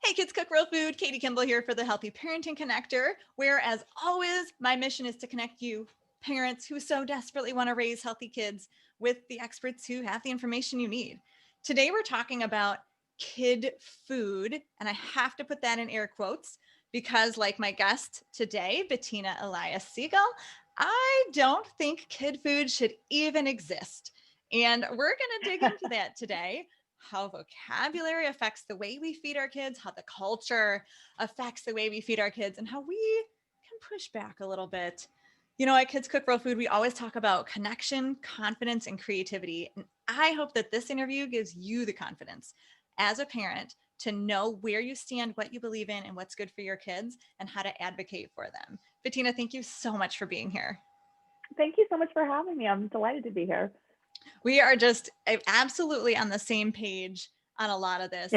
Hey kids, cook real food. Katie Kimball here for the Healthy Parenting Connector, where as always, my mission is to connect you, parents who so desperately want to raise healthy kids, with the experts who have the information you need. Today we're talking about kid food, and I have to put that in air quotes because like my guest today, Bettina Elias Siegel, I don't think kid food should even exist. And we're going to dig into that today. How vocabulary affects the way we feed our kids, how the culture affects the way we feed our kids, and how we can push back a little bit. You know, at Kids Cook Real Food, we always talk about connection, confidence, and creativity. And I hope that this interview gives you the confidence as a parent to know where you stand, what you believe in, and what's good for your kids, and how to advocate for them. Bettina, thank you so much for being here. Thank you so much for having me. I'm delighted to be here. We are just absolutely on the same page on a lot of this.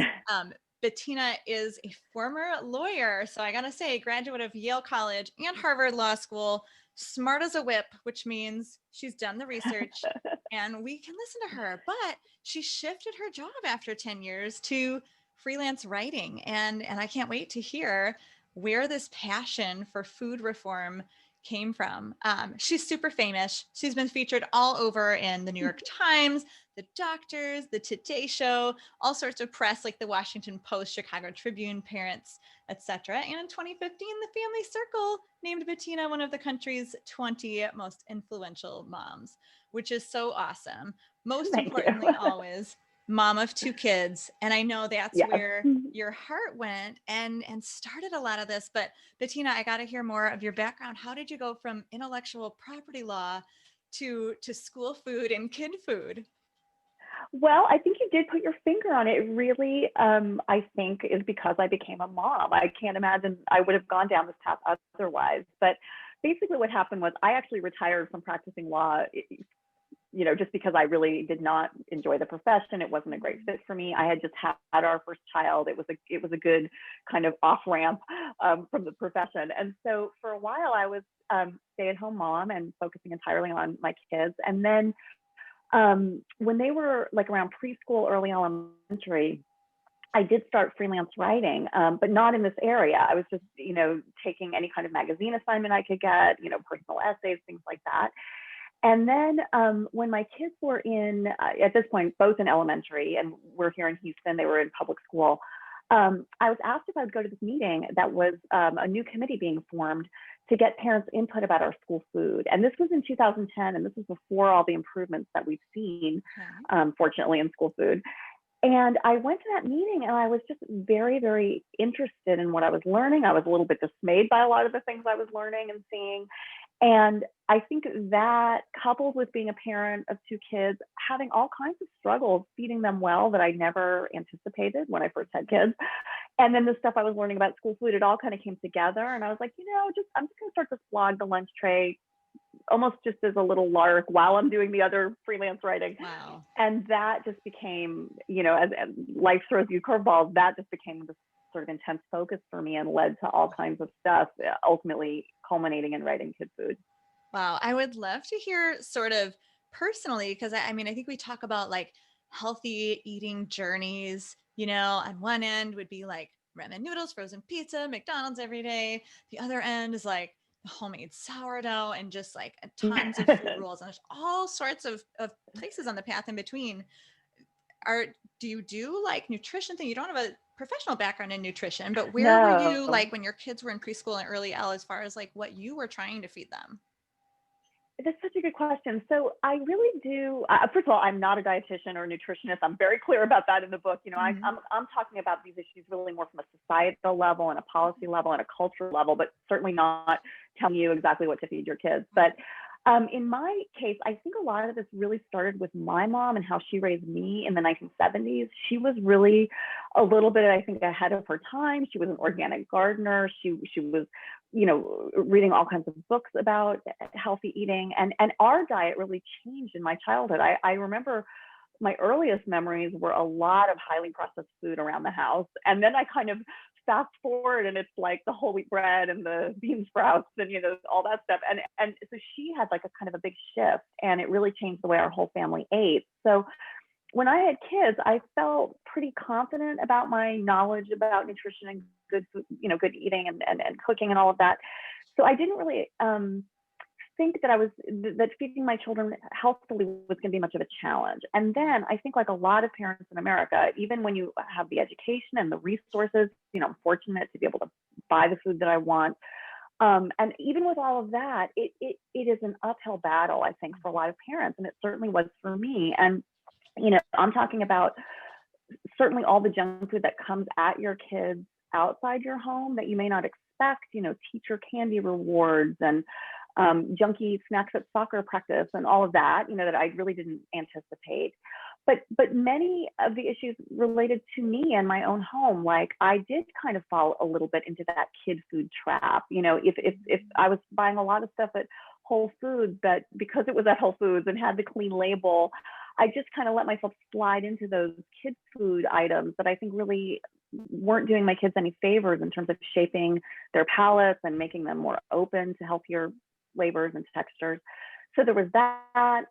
Bettina is a former lawyer. So I got to say, graduate of Yale College and Harvard Law School, smart as a whip, which means she's done the research and we can listen to her. But she shifted her job after 10 years to freelance writing. And I can't wait to hear where this passion for food reform came from. She's super famous. She's been featured all over in the New York Times, the Doctors, the Today Show, all sorts of press like the Washington Post, Chicago Tribune, Parents, etc. And in 2015, the Family Circle named Bettina one of the country's 20 most influential moms, which is so awesome. Most Thank you. importantly, always mom of two kids. And I know that's Yes. where your heart went and started a lot of this. But Bettina, I got to hear more of your background. How did you go from intellectual property law to school food and kid food? Well, I think you did put your finger on it. It really, I think, is because I became a mom. I can't imagine I would have gone down this path otherwise. But basically, what happened was I actually retired from practicing law. Just because I really did not enjoy the profession. It wasn't a great fit for me. I had just had our first child. It was a good kind of off ramp from the profession. And so for a while, I was stay-at-home mom and focusing entirely on my kids. And then when they were like around preschool, early elementary, I did start freelance writing, but not in this area. I was just, taking any kind of magazine assignment I could get, personal essays, things like that. And then when my kids were at this point, both in elementary, and we're here in Houston, they were in public school, I was asked if I would go to this meeting that was a new committee being formed to get parents' input about our school food. And this was in 2010, and this was before all the improvements that we've seen, fortunately, in school food. And I went to that meeting and I was just very, very interested in what I was learning. I was a little bit dismayed by a lot of the things I was learning and seeing. And I think that coupled with being a parent of two kids, having all kinds of struggles, feeding them well that I never anticipated when I first had kids. And then the stuff I was learning about school food, it all kind of came together. And I was like, I'm just going to start to flog the lunch tray almost just as a little lark while I'm doing the other freelance writing. Wow. And that just became, as life throws you curveballs, that just became this sort of intense focus for me and led to all kinds of stuff, ultimately culminating in writing kid food. Wow. I would love to hear sort of personally, because I think we talk about like healthy eating journeys, on one end would be like ramen noodles, frozen pizza, McDonald's every day. The other end is like homemade sourdough and just like tons of food rules. And there's all sorts of places on the path in between. Do you do like nutrition thing? You don't have a professional background in nutrition, but where were you No, like when your kids were in preschool and early L as far as like what you were trying to feed them? that's such a good question. So I really do. First of all, I'm not a dietitian or a nutritionist. I'm very clear about that in the book. I'm talking about these issues really more from a societal level and a policy level and a cultural level, but certainly not telling you exactly what to feed your kids. But in my case, I think a lot of this really started with my mom and how she raised me in the 1970s. She was really a little bit, I think, ahead of her time. She was an organic gardener. She was, reading all kinds of books about healthy eating. And our diet really changed in my childhood. I remember my earliest memories were a lot of highly processed food around the house. And then I kind of fast forward and it's like the whole wheat bread and the bean sprouts and all that stuff, and so she had like a kind of a big shift, and it really changed the way our whole family ate. So when I had kids, I felt pretty confident about my knowledge about nutrition and good food, good eating and cooking and all of that. So I didn't really think that feeding my children healthfully was going to be much of a challenge. And then I think, like a lot of parents in America, even when you have the education and the resources, I'm fortunate to be able to buy the food that I want. And even with all of that, it is an uphill battle, I think, for a lot of parents, and it certainly was for me. And I'm talking about certainly all the junk food that comes at your kids outside your home that you may not expect, teacher candy rewards and junky snacks at soccer practice and all of that, that I really didn't anticipate. But many of the issues related to me and my own home, like I did kind of fall a little bit into that kid food trap. If I was buying a lot of stuff at Whole Foods, but because it was at Whole Foods and had the clean label, I just kind of let myself slide into those kid food items that I think really weren't doing my kids any favors in terms of shaping their palates and making them more open to healthier flavors and textures. So there was that.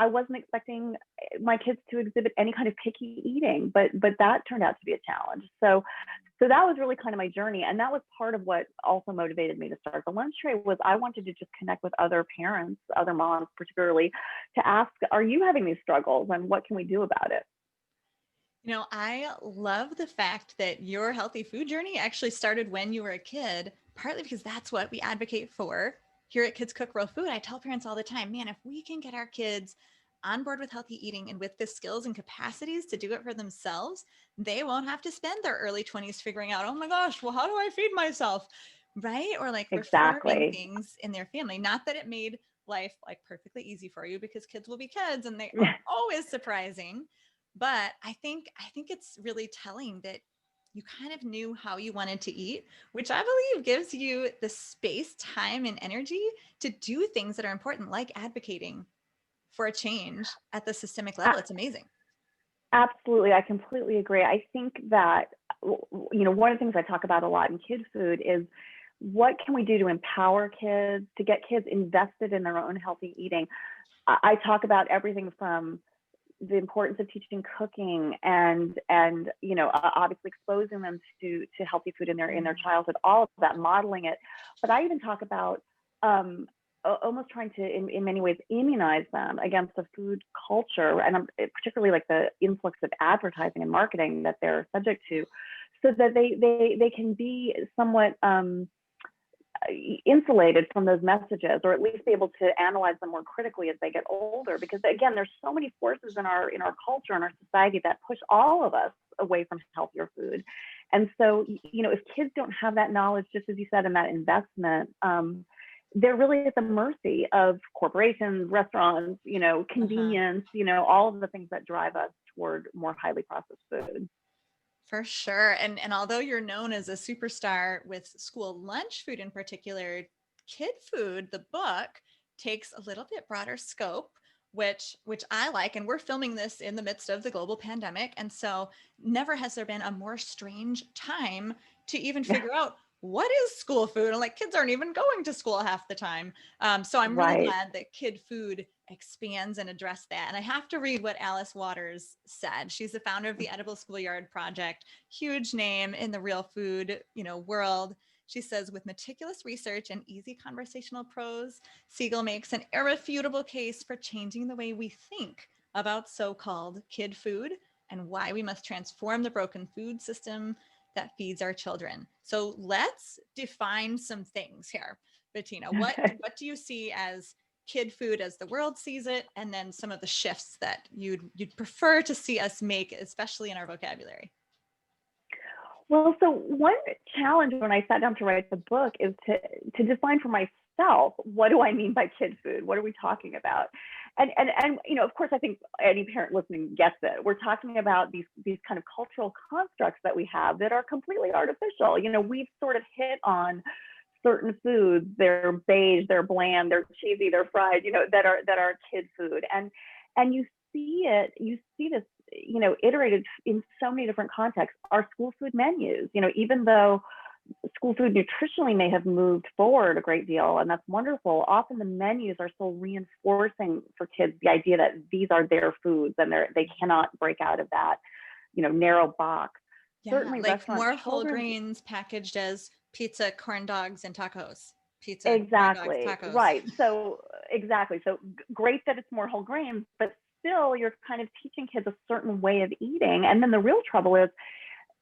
I wasn't expecting my kids to exhibit any kind of picky eating, but that turned out to be a challenge. So that was really kind of my journey. And that was part of what also motivated me to start the lunch tray. Was I wanted to just connect with other parents, other moms particularly, to ask, are you having these struggles and what can we do about it? I love the fact that your healthy food journey actually started when you were a kid, partly because that's what we advocate for here at Kids Cook Real Food. I tell parents all the time, man, if we can get our kids on board with healthy eating and with the skills and capacities to do it for themselves, they won't have to spend their early 20s figuring out, oh my gosh, well, how do I feed myself? Right? Or like reforming Exactly. things in their family. Not that it made life like perfectly easy for you, because kids will be kids and they are always surprising. But I think it's really telling that you kind of knew how you wanted to eat, which I believe gives you the space, time, and energy to do things that are important, like advocating for a change at the systemic level. It's amazing. Absolutely. I completely agree. I think that, one of the things I talk about a lot in kid food is what can we do to empower kids, to get kids invested in their own healthy eating. I talk about everything from the importance of teaching cooking and obviously exposing them to healthy food in their childhood, all of that, modeling it. But I even talk about almost trying to, in many ways, immunize them against the food culture, and particularly like the influx of advertising and marketing that they're subject to, so that they can be somewhat insulated from those messages, or at least be able to analyze them more critically as they get older. Because again, there's so many forces in our culture and our society that push all of us away from healthier food. And so, if kids don't have that knowledge, just as you said, and that investment, they're really at the mercy of corporations, restaurants, convenience, all of the things that drive us toward more highly processed food. For sure. And although you're known as a superstar with school lunch food in particular, Kid Food, the book, takes a little bit broader scope, which I like. And we're filming this in the midst of the global pandemic. And so never has there been a more strange time to even figure out what is school food. And like, kids aren't even going to school half the time. So I'm really Right. glad that Kid Food expands and address that. And I have to read what Alice Waters said. She's the founder of the Edible Schoolyard Project, huge name in the real food, world. She says, with meticulous research and easy conversational prose, Siegel makes an irrefutable case for changing the way we think about so-called kid food and why we must transform the broken food system that feeds our children. So let's define some things here. Bettina, what do you see as kid food as the world sees it, and then some of the shifts that you'd prefer to see us make, especially in our vocabulary? Well, so one challenge when I sat down to write the book is to define for myself, what do I mean by kid food? What are we talking about? And of course, I think any parent listening gets it. We're talking about these kind of cultural constructs that we have that are completely artificial. We've sort of hit on certain foods. They're beige, they're bland, they're cheesy, they're fried, that are kid food. And you see this, iterated in so many different contexts. Our school food menus, even though school food nutritionally may have moved forward a great deal, and that's wonderful. Often the menus are still reinforcing for kids the idea that these are their foods and they cannot break out of that, narrow box. Yeah, Certainly like more whole children. grains packaged as pizza, corn dogs, and tacos. Pizza, corn dogs, Exactly, tacos. right. So exactly. So great that it's more whole grains, but still you're kind of teaching kids a certain way of eating. And then the real trouble is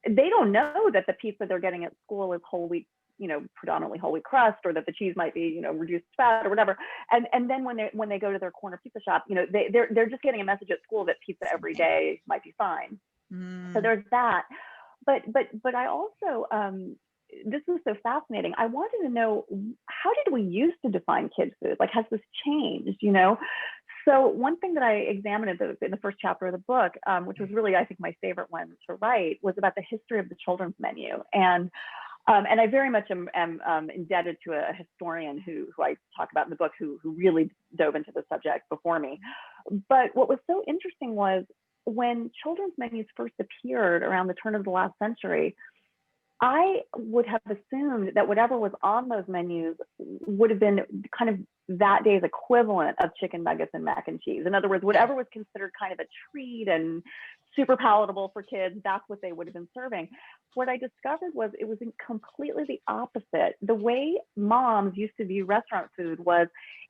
they don't know that the pizza they're getting at school is whole wheat, predominantly whole wheat crust, or that the cheese might be, reduced fat or whatever. And then when they go to their corner pizza shop, they're just getting a message at school that pizza every day might be fine. So there's that. But I also, this is so fascinating. I wanted to know, how did we used to define kid food? Like, has this changed, So one thing that I examined in the first chapter of the book, which was really, I think, my favorite one to write, was about the history of the children's menu. And I very much am indebted to a historian who I talk about in the book, who really dove into the subject before me. But what was so interesting was when children's menus first appeared around the turn of the last century, I would have assumed that whatever was on those menus would have been kind of that day's equivalent of chicken nuggets and mac and cheese. In other words, whatever was considered kind of a treat and super palatable for kids, that's what they would have been serving. What I discovered was it was completely the opposite. The way moms used to view restaurant food was,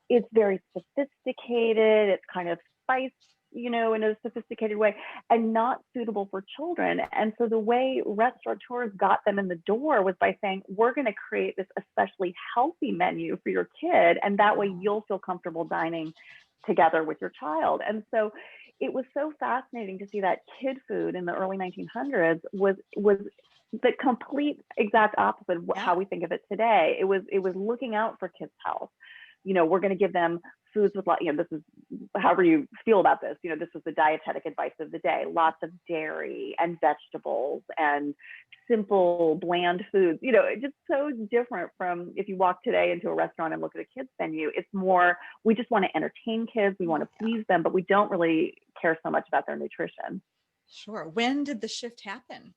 it's very sophisticated, it's kind of spiced, in a sophisticated way, and not suitable for children. And so the way restaurateurs got them in the door was by saying, we're going to create this especially healthy menu for your kid, and that way you'll feel comfortable dining together with your child. And so it was so fascinating to see that kid food in the early 1900s was the complete exact opposite of how we think of it today. It was looking out for kids' health. We're going to give them foods with, this is, however you feel about this, this was the dietetic advice of the day: lots of dairy and vegetables and simple, bland foods. Just so different from if you walk today into a restaurant and look at a kid's menu. It's more, we just want to entertain kids, we want to please them, but we don't really care so much about their nutrition. Sure. When did the shift happen?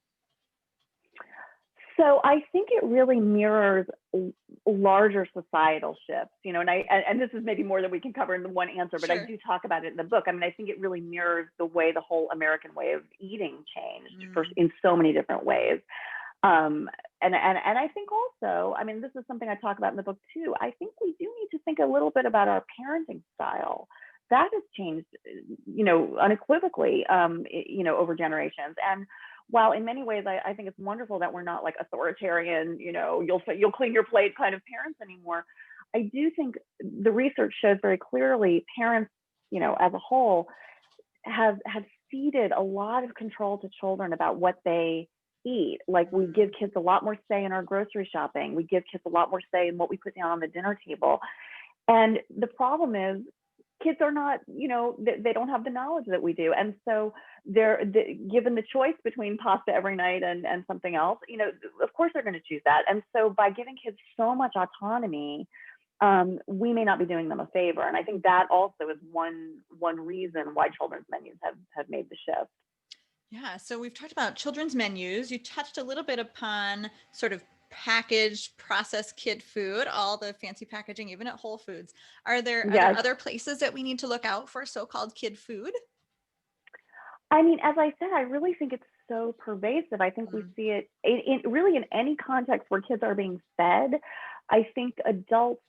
So I think it really mirrors larger societal shifts, and this is maybe more than we can cover in the one answer, but I do talk about it in the book. I mean, I think it really mirrors the way the whole American way of eating changed in so many different ways. And I think also, I mean, this is something I talk about in the book too. I think we do need to think a little bit about our parenting style. That has changed, unequivocally, over generations. And while in many ways I think it's wonderful that we're not like authoritarian, you'll clean your plate kind of parents anymore, I do think the research shows very clearly parents, as a whole, have ceded a lot of control to children about what they eat. Like, we give kids a lot more say in our grocery shopping. We give kids a lot more say in what we put down on the dinner table. And the problem is, kids are not, they don't have the knowledge that we do. And so they're given the choice between pasta every night and something else, of course they're going to choose that. And so by giving kids so much autonomy, we may not be doing them a favor. And I think that also is one reason why children's menus have made the shift. Yeah. So we've talked about children's menus. You touched a little bit upon sort of packaged, processed kid food, all the fancy packaging, even at Whole Foods. Are there other places that we need to look out for so-called kid food? I mean, as I said, I really think it's so pervasive. I think we see it really in any context where kids are being fed. I think adults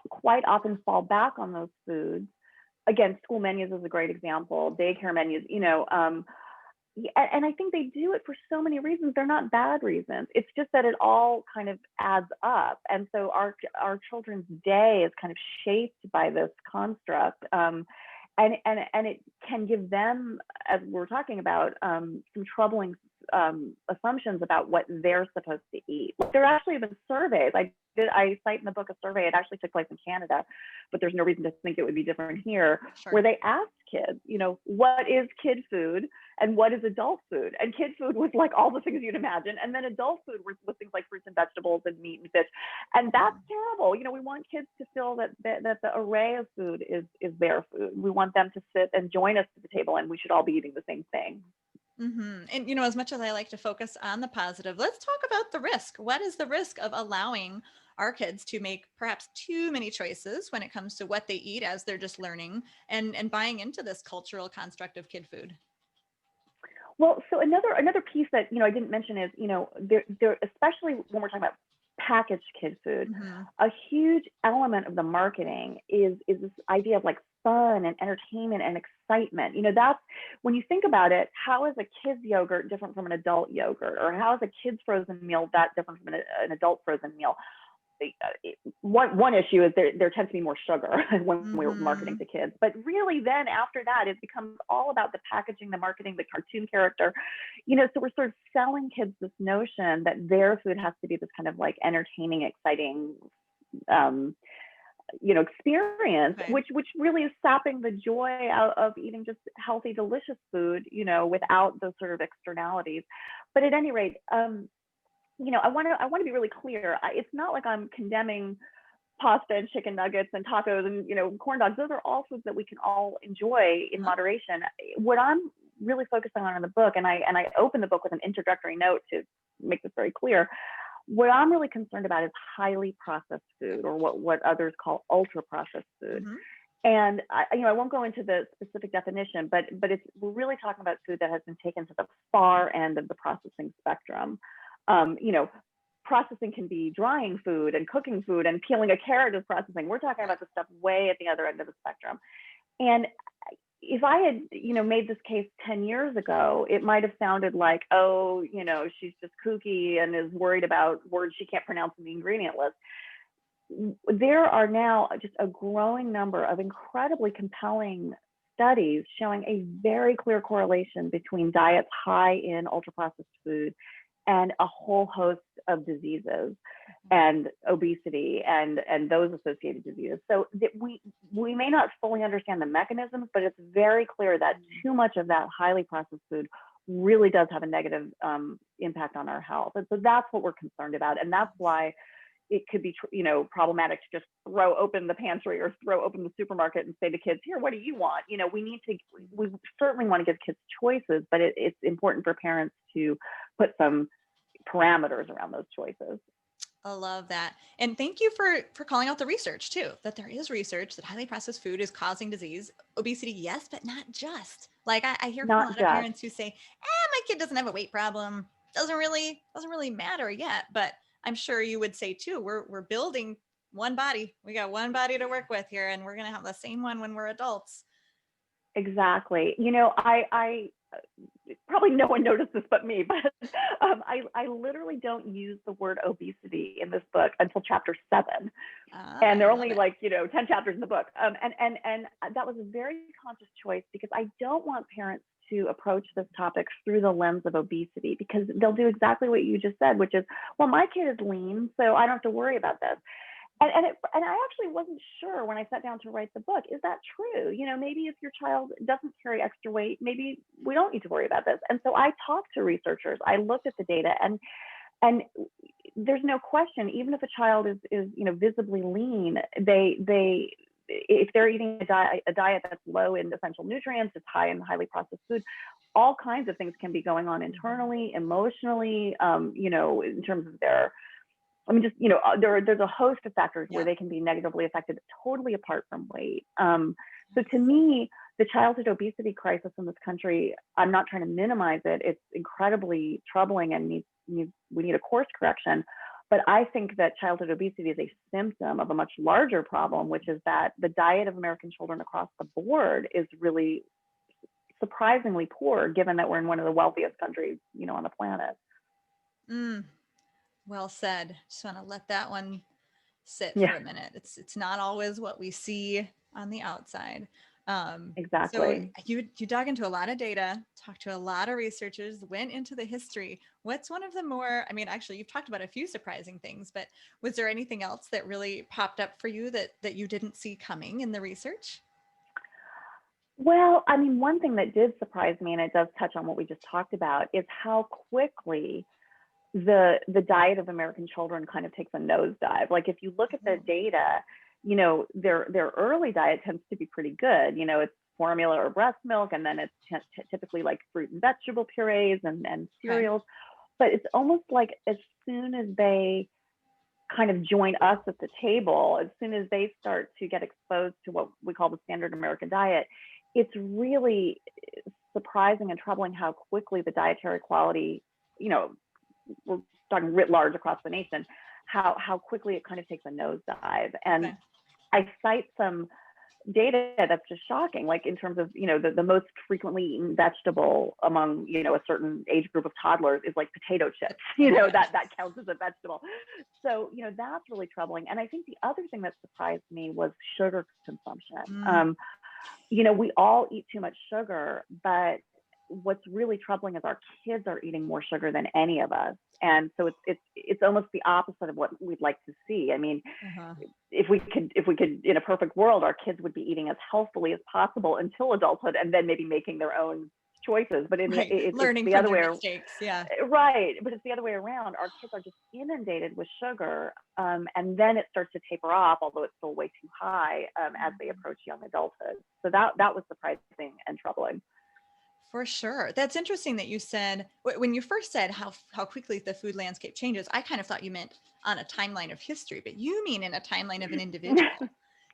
quite often fall back on those foods. Again, school menus is a great example, daycare menus, and I think they do it for so many reasons. They're not bad reasons. It's just that it all kind of adds up. And so our children's day is kind of shaped by this construct. And it can give them, as we're talking about, some troubling assumptions about what they're supposed to eat. There actually have been surveys. I cite in the book a survey. It actually took place in Canada, but there's no reason to think it would be different here, where they asked kids, what is kid food and what is adult food? And kid food was like all the things you'd imagine. And then adult food was things like fruits and vegetables and meat and fish. And that's terrible. We want kids to feel that the array of food is their food. We want them to sit and join us at the table, and we should all be eating the same thing. And, you know, as much as I like to focus on the positive, let's talk about the risk. What is the risk of allowing our kids to make perhaps too many choices when it comes to what they eat as they're just learning and buying into this cultural construct of kid food? Well, so another piece that I didn't mention is there especially when we're talking about packaged kid food, Hmm. a huge element of the marketing is this idea of like fun and entertainment and excitement. That's when you think about it. How is a kid's yogurt different from an adult yogurt, or how is a kid's frozen meal that different from an adult frozen meal? One issue is there tends to be more sugar when we're marketing Hmm. to kids, but really then after that it becomes all about the packaging, the marketing, the cartoon character. So we're sort of selling kids this notion that their food has to be this kind of like entertaining, exciting um, experience, Okay. which really is sapping the joy out of eating just healthy, delicious food, without those sort of externalities. But at any rate, I want to be really clear. It's not like I'm condemning pasta and chicken nuggets and tacos and corn dogs. Those are all foods that we can all enjoy in Uh-huh. moderation. What I'm really focusing on in the book, and I open the book with an introductory note to make this very clear. What I'm really concerned about is highly processed food, or what others call ultra processed food. Hmm. And I won't go into the specific definition, but we're really talking about food that has been taken to the far end of the processing spectrum. Processing can be drying food and cooking food, and peeling a carrot is processing. We're talking Right. about the stuff way at the other end of the spectrum. And if I had, made this case 10 years ago, it might have sounded like, oh, she's just kooky and is worried about words she can't pronounce in the ingredient list. There are now just a growing number of incredibly compelling studies showing a very clear correlation between diets high in ultra processed food and a whole host of diseases and obesity and those associated diseases. So that we may not fully understand the mechanisms, but it's very clear that too much of that highly processed food really does have a negative impact on our health. And so that's what we're concerned about. And that's why it could be, problematic to just throw open the pantry or throw open the supermarket and say to kids, here, what do you want? We certainly want to give kids choices, but it's important for parents to put some parameters around those choices. I love that. And thank you for calling out the research too, that there is research that highly processed food is causing disease, obesity, yes, but not just. Like I hear from a Not lot of just, parents who say, my kid doesn't have a weight problem. Doesn't really matter yet. But I'm sure you would say too, we're building one body. We got one body to work with here, and we're gonna have the same one when we're adults. exactly. I probably no one noticed this but me, but I literally don't use the word obesity in this book until chapter 7. And there are I love only it. like 10 chapters in the book, and that was a very conscious choice, because I don't want parents to approach this topic through the lens of obesity, because they'll do exactly what you just said, which is, well, my kid is lean, so I don't have to worry about this. And I actually wasn't sure when I sat down to write the book, is that true? Maybe if your child doesn't carry extra weight, maybe we don't need to worry about this. And so I talked to researchers, I looked at the data, and there's no question, even if a child is visibly lean, they if they're eating a diet that's low in essential nutrients, it's high in highly processed food, all kinds of things can be going on internally, emotionally, in terms of their, just, there's a host of factors where Yeah. they can be negatively affected, totally apart from weight. So to me, the childhood obesity crisis in this country, I'm not trying to minimize it. It's incredibly troubling and we need a course correction. But I think that childhood obesity is a symptom of a much larger problem, which is that the diet of American children across the board is really surprisingly poor, given that we're in one of the wealthiest countries, on the planet. Mm, well said. Just want to let that one sit for Yeah, a minute. It's not always what we see on the outside. So exactly. you dug into a lot of data, talked to a lot of researchers, went into the history. What's one of the more, I mean, actually, you've talked about a few surprising things, but was there anything else that really popped up for you that you didn't see coming in the research? Well, one thing that did surprise me, and it does touch on what we just talked about, is how quickly the diet of American children kind of takes a nosedive. Like if you look at the Oh, data, their early diet tends to be pretty good. It's formula or breast milk, and then it's typically like fruit and vegetable purees and cereals. But it's almost like as soon as they kind of join us at the table, as soon as they start to get exposed to what we call the standard American diet, it's really surprising and troubling how quickly the dietary quality, we're talking writ large across the nation, how quickly it kind of takes a nosedive. And I cite some data that's just shocking, like in terms of, the most frequently eaten vegetable among, a certain age group of toddlers is like potato chips, that counts as a vegetable. So, that's really troubling. And I think the other thing that surprised me was sugar consumption. We all eat too much sugar, but what's really troubling is our kids are eating more sugar than any of us. And so it's almost the opposite of what we'd like to see. I mean, if we could, in a perfect world, our kids would be eating as healthily as possible until adulthood, and then maybe making their own choices. But it's learning the other way around. Mistakes. Yeah. Right. But it's the other way around. Our kids are just inundated with sugar, and then it starts to taper off, although it's still way too high as they approach young adulthood. So that was surprising and troubling. For sure. That's interesting that you said, when you first said how quickly the food landscape changes, I kind of thought you meant on a timeline of history, but you mean in a timeline of an individual.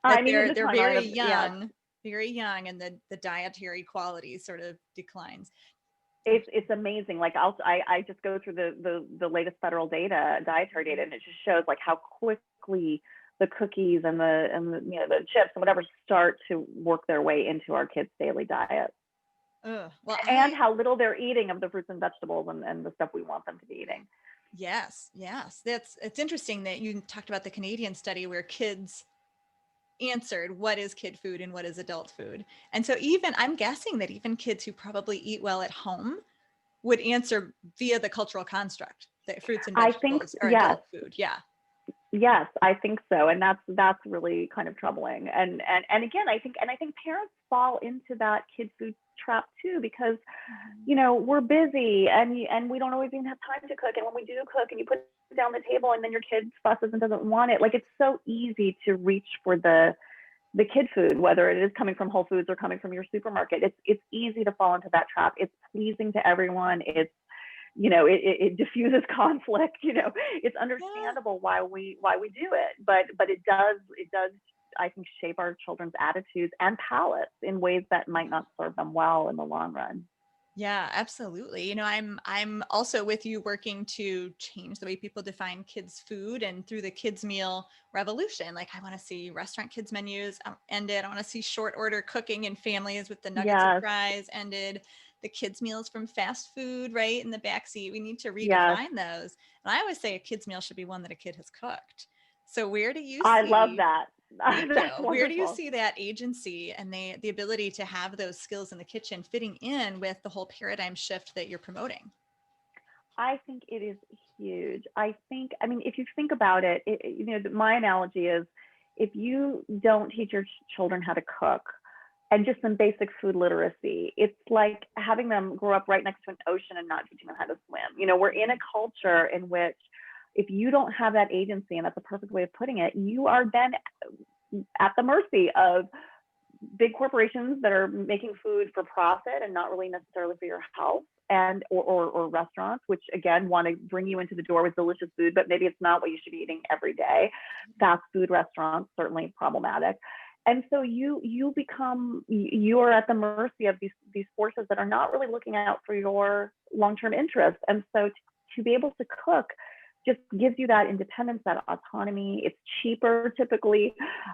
That they're very young, very young, and the dietary quality sort of declines. It's amazing. Like I just go through the latest federal data, dietary data, and it just shows like how quickly the cookies and the chips and whatever start to work their way into our kids' daily diet. And how little they're eating of the fruits and vegetables and the stuff we want them to be eating. Yes. It's interesting that you talked about the Canadian study where kids answered what is kid food and what is adult food. And so I'm guessing that even kids who probably eat well at home would answer via the cultural construct that fruits and vegetables are adult food. Yeah. Yes, I think so. And that's really kind of troubling. And again, I think parents fall into that kid food trap too, because, we're busy and we don't always even have time to cook. And when we do cook and you put it down the table and then your kid fusses and doesn't want it, like it's so easy to reach for the kid food, whether it is coming from Whole Foods or coming from your supermarket. It's easy to fall into that trap. It's pleasing to everyone. It's it diffuses conflict. It's understandable why we do it, but it does I think shape our children's attitudes and palates in ways that might not serve them well in the long run. Yeah, absolutely. I'm also with you working to change the way people define kids' food, and through the kids' meal revolution. Like I want to see restaurant kids menus ended. I want to see short order cooking in families with the nuggets and fries ended. The kids' meals from fast food, right, in the backseat. We need to redefine those. And I always say a kid's meal should be one that a kid has cooked. So where do you see? I love that. Thank you. Where do you see that agency and the ability to have those skills in the kitchen fitting in with the whole paradigm shift that you're promoting? I think it is huge. I mean, if you think about it, my analogy is if you don't teach your children how to cook and just some basic food literacy, it's like having them grow up right next to an ocean and not teaching them how to swim. We're in a culture in which if you don't have that agency, and that's a perfect way of putting it, you are then at the mercy of big corporations that are making food for profit and not really necessarily for your health, and or restaurants, which again want to bring you into the door with delicious food, but maybe it's not what you should be eating every day. Fast food restaurants, certainly problematic. And so you are at the mercy of these forces that are not really looking out for your long-term interests. And so to be able to cook just gives you that independence, that autonomy. It's cheaper typically.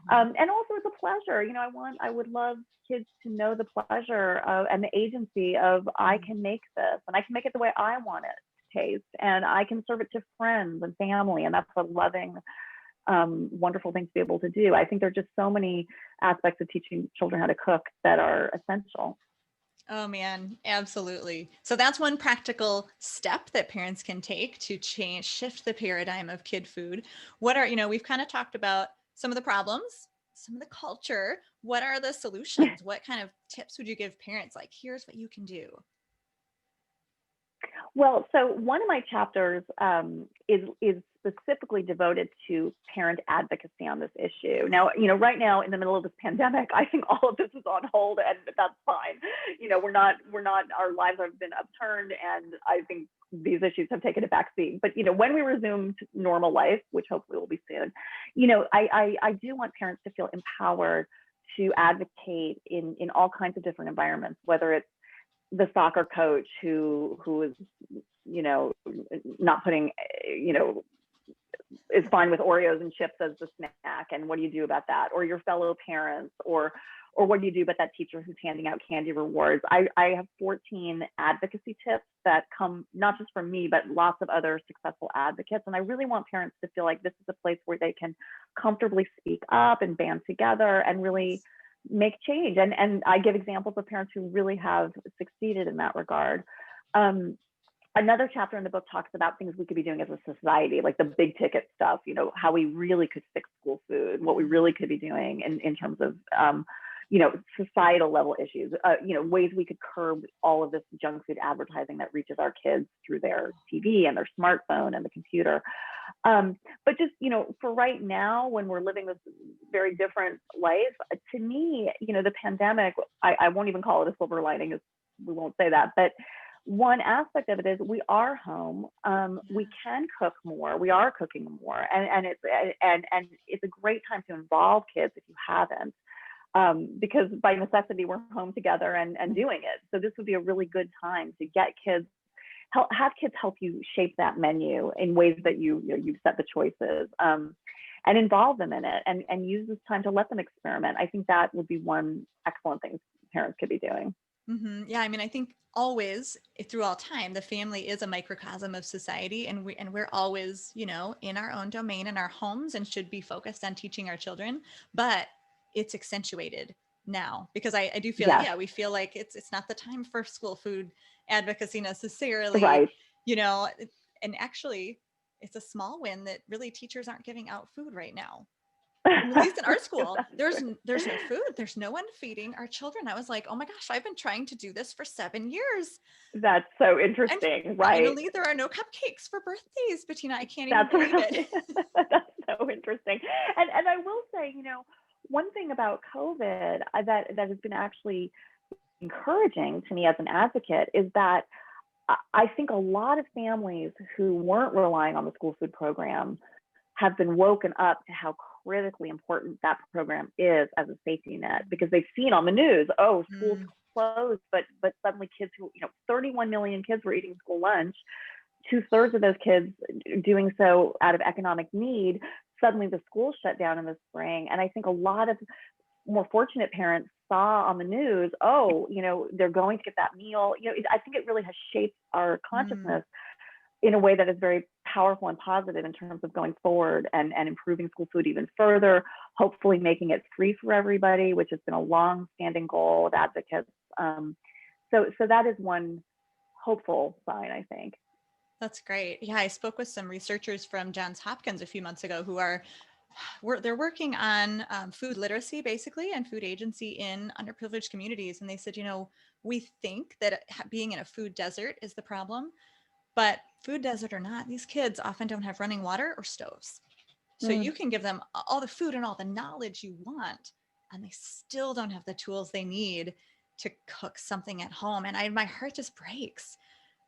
And also it's a pleasure. I would love kids to know the pleasure and the agency of I can make this and I can make it the way I want it to taste, and I can serve it to friends and family. And that's a loving, wonderful thing to be able to do. I think there are just so many aspects of teaching children how to cook that are essential. Oh man, absolutely. So that's one practical step that parents can take to shift the paradigm of kid food. We've kind of talked about some of the problems, some of the culture. What are the solutions? What kind of tips would you give parents? Like, here's what you can do. Well, so one of my chapters is specifically devoted to parent advocacy on this issue. Now, right now in the middle of this pandemic, I think all of this is on hold, and that's fine. Our lives have been upturned, and I think these issues have taken a backseat. But when we resume to normal life, which hopefully will be soon, I do want parents to feel empowered to advocate in all kinds of different environments, whether it's the soccer coach who is not putting is fine with Oreos and chips as the snack, and what do you do about that? Or your fellow parents, or what do you do about that teacher who's handing out candy rewards? I have 14 advocacy tips that come not just from me, but lots of other successful advocates. And I really want parents to feel like this is a place where they can comfortably speak up and band together and really make change. And I give examples of parents who really have succeeded in that regard. Another chapter in the book talks about things we could be doing as a society, like the big ticket stuff, how we really could fix school food, what we really could be doing in terms of, societal level issues, ways we could curb all of this junk food advertising that reaches our kids through their TV and their smartphone and the computer. But just, for right now, when we're living this very different life, to me, the pandemic, I won't even call it a silver lining, we won't say that, but one aspect of it is we are home. We can cook more. We are cooking more, and it's a great time to involve kids if you haven't, because by necessity we're home together and doing it. So this would be a really good time to get kids, have kids help you shape that menu in ways that you set the choices, and involve them in it, and use this time to let them experiment. I think that would be one excellent thing parents could be doing. Mm-hmm. Yeah, I mean, I think always through all time, the family is a microcosm of society, and we're always, in our own domain in our homes, and should be focused on teaching our children. But it's accentuated now because I do feel Yes. we feel like it's not the time for school food advocacy necessarily, right. And actually, it's a small win that really teachers aren't giving out food right now. At least in our school, there's no food. There's no one feeding our children. I was like, oh my gosh, I've been trying to do this for 7 years. That's so interesting, and right? Finally, there are no cupcakes for birthdays, Bettina. I can't even believe it. That's so interesting. And I will say, one thing about COVID that has been actually encouraging to me as an advocate is that I think a lot of families who weren't relying on the school food program have been woken up to how critically important that program is as a safety net, because they've seen on the news, schools closed, but suddenly kids 31 million kids were eating school lunch, 2/3 of those kids doing so out of economic need. Suddenly the schools shut down in the spring. And I think a lot of more fortunate parents saw on the news, they're going to get that meal. I think it really has shaped our consciousness in a way that is very powerful and positive in terms of going forward and improving school food even further, hopefully making it free for everybody, which has been a long-standing goal of advocates. So that is one hopeful sign, I think. That's great. Yeah, I spoke with some researchers from Johns Hopkins a few months ago who they're working on food literacy, basically, and food agency in underprivileged communities. And they said, we think that being in a food desert is the problem. But food desert or not, these kids often don't have running water or stoves. So you can give them all the food and all the knowledge you want, and they still don't have the tools they need to cook something at home. And my heart just breaks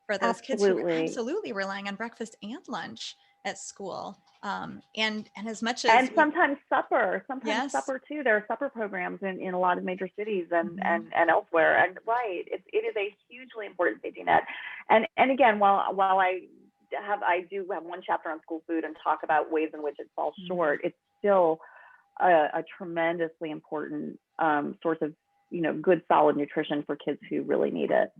for those kids who are absolutely relying on breakfast and lunch at school. And as much as sometimes supper yes. supper too. There are supper programs in a lot of major cities and elsewhere. And right, it is a hugely important safety net. And again, while I do have one chapter on school food and talk about ways in which it falls short, it's still a tremendously important source of good solid nutrition for kids who really need it.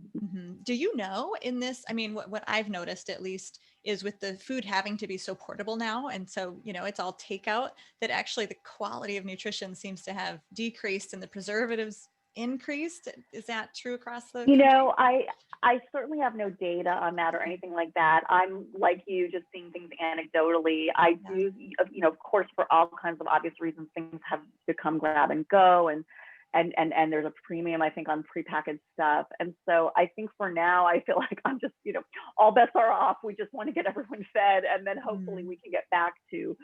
Do you know in this, I mean, what I've noticed at least is with the food having to be so portable now, and so, it's all takeout, that actually the quality of nutrition seems to have decreased and the preservatives increased. Is that true across the country? I certainly have no data on that or anything like that. I'm like you, just seeing things anecdotally. I do, of course, for all kinds of obvious reasons, things have become grab and go, and and there's a premium, I think, on prepackaged stuff. And so I think for now, I feel like I'm just, all bets are off. We just want to get everyone fed, and then hopefully we can get back to,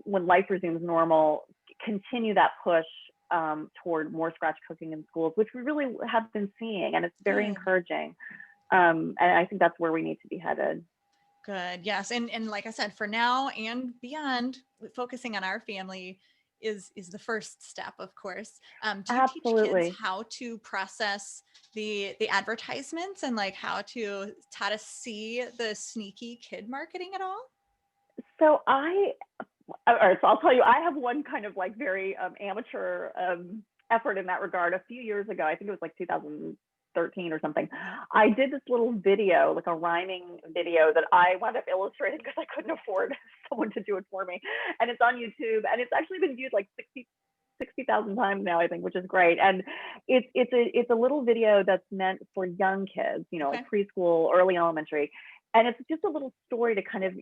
when life resumes normal, continue that push toward more scratch cooking in schools, which we really have been seeing, and it's very encouraging. And I think that's where we need to be headed. Good. Yes. And like I said, for now and beyond, focusing on our family is the first step, of course. Do you teach kids Absolutely. how to process the advertisements and like how to see the sneaky kid marketing at all? So all right, so I'll tell you, I have one kind of like very amateur effort in that regard. A few years ago, I think it was like 2013 or something, I did this little video, like a rhyming video that I wound up illustrating because I couldn't afford someone to do it for me. And it's on YouTube, and it's actually been viewed like 60,000 times now, I think, which is great. And it's a little video that's meant for young kids, like preschool, early elementary. And it's just a little story to kind of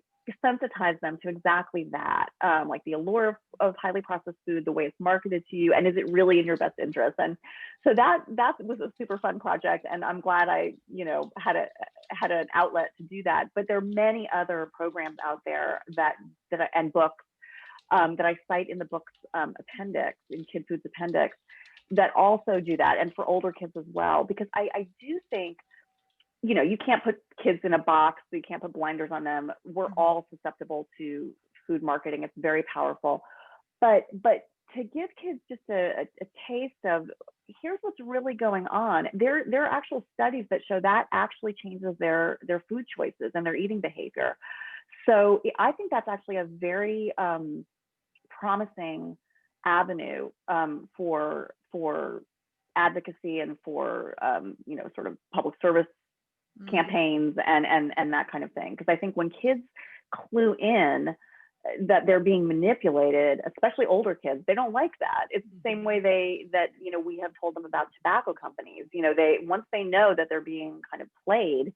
sensitize them to exactly that, like the allure of highly processed food, the way it's marketed to you, and is it really in your best interest? And so that was a super fun project, and I'm glad I had an outlet to do that. But there are many other programs out there and books that I cite in the book's appendix, in Kid Foods appendix, that also do that, and for older kids as well, because I do think, you can't put kids in a box, so you can't put blinders on them. We're all susceptible to food marketing. It's very powerful. But to give kids just a taste of, here's what's really going on. There are actual studies that show that actually changes their food choices and their eating behavior. So I think that's actually a very promising avenue for advocacy and for sort of public service campaigns and that kind of thing. Because I think when kids clue in that they're being manipulated, especially older kids, they don't like that. It's the same way we have told them about tobacco companies. Once they know that they're being kind of played,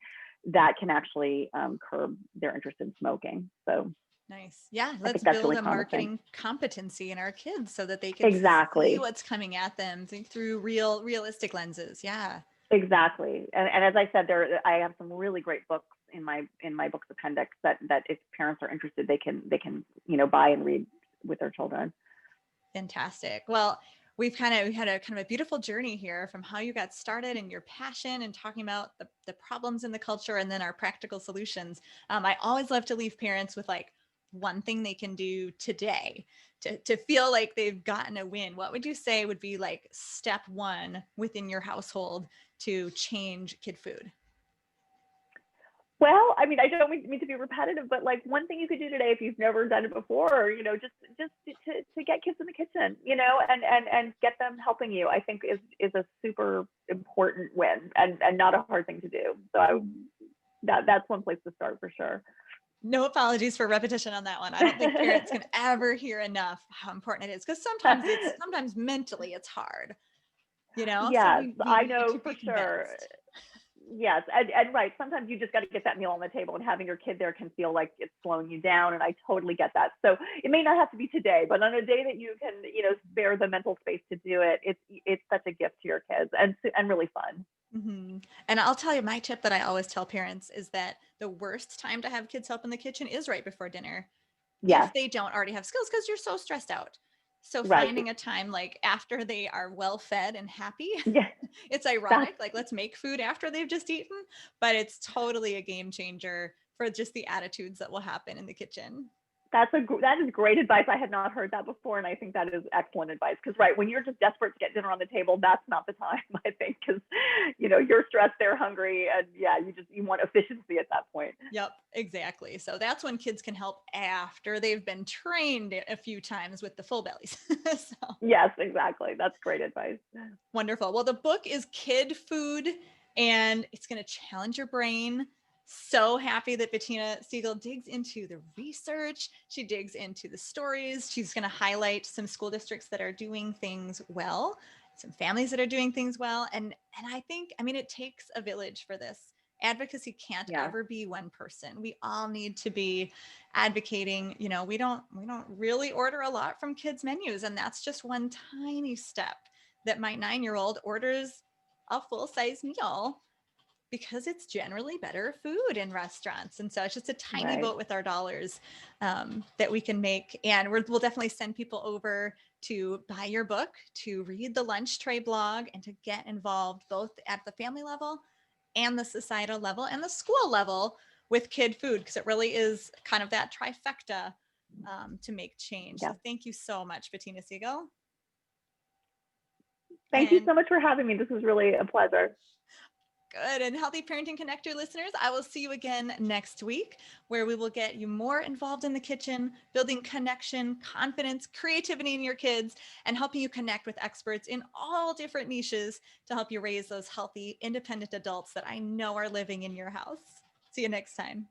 that can actually curb their interest in smoking. So nice. Yeah. Let's build really a marketing competency in our kids so that they can see what's coming at them through realistic lenses. Yeah. Exactly. And as I said, I have some really great books in my book's appendix that if parents are interested, they can buy and read with their children. Fantastic. Well, we've had a beautiful journey here from how you got started and your passion and talking about the problems in the culture and then our practical solutions. I always love to leave parents with like one thing they can do today to feel like they've gotten a win. What would you say would be like step one within your household to change kid food? Well, I mean, I don't mean to be repetitive, but like one thing you could do today if you've never done it before, just to get kids in the kitchen, and get them helping you, I think is a super important win and not a hard thing to do. So that's one place to start for sure. No apologies for repetition on that one. I don't think parents can ever hear enough how important it is, because sometimes mentally it's hard, Yes, so I know for sure. Yes, and right. Sometimes you just got to get that meal on the table, and having your kid there can feel like it's slowing you down. And I totally get that. So it may not have to be today, but on a day that you can, spare the mental space to do it, it's such a gift to your kids and really fun. Mm-hmm. And I'll tell you, my tip that I always tell parents is that the worst time to have kids help in the kitchen is right before dinner. Yes. If they don't already have skills, because you're so stressed out. So finding a time like after they are well fed and happy, it's ironic, like let's make food after they've just eaten, but it's totally a game changer for just the attitudes that will happen in the kitchen. That is great advice. I had not heard that before, and I think that is excellent advice. Because when you're just desperate to get dinner on the table, that's not the time, I think, because you're stressed, they're hungry, and you want efficiency at that point. Yep, exactly. So that's when kids can help after they've been trained a few times with the full bellies. Yes, exactly. That's great advice. Wonderful. Well, the book is Kid Food, and it's going to challenge your brain. So happy that Bettina Siegel digs into the research. She digs into the stories. She's going to highlight some school districts that are doing things well, some families that are doing things well. And I think, it takes a village for this. Advocacy can't Yeah. ever be one person. We all need to be advocating. You know, we don't really order a lot from kids menus, and that's just one tiny step that my 9-year-old orders a full-size meal because it's generally better food in restaurants. And so it's just a tiny Right. vote with our dollars that we can make. And we'll definitely send people over to buy your book, to read the lunch tray blog, and to get involved both at the family level and the societal level and the school level with kid food, because it really is kind of that trifecta to make change. Yeah. So thank you so much, Bettina Siegel. Thank you And so much for having me. This was really a pleasure. good. And Healthy Parenting Connector listeners, I will see you again next week, where we will get you more involved in the kitchen, building connection, confidence, creativity in your kids, and helping you connect with experts in all different niches to help you raise those healthy, independent adults that I know are living in your house. See you next time.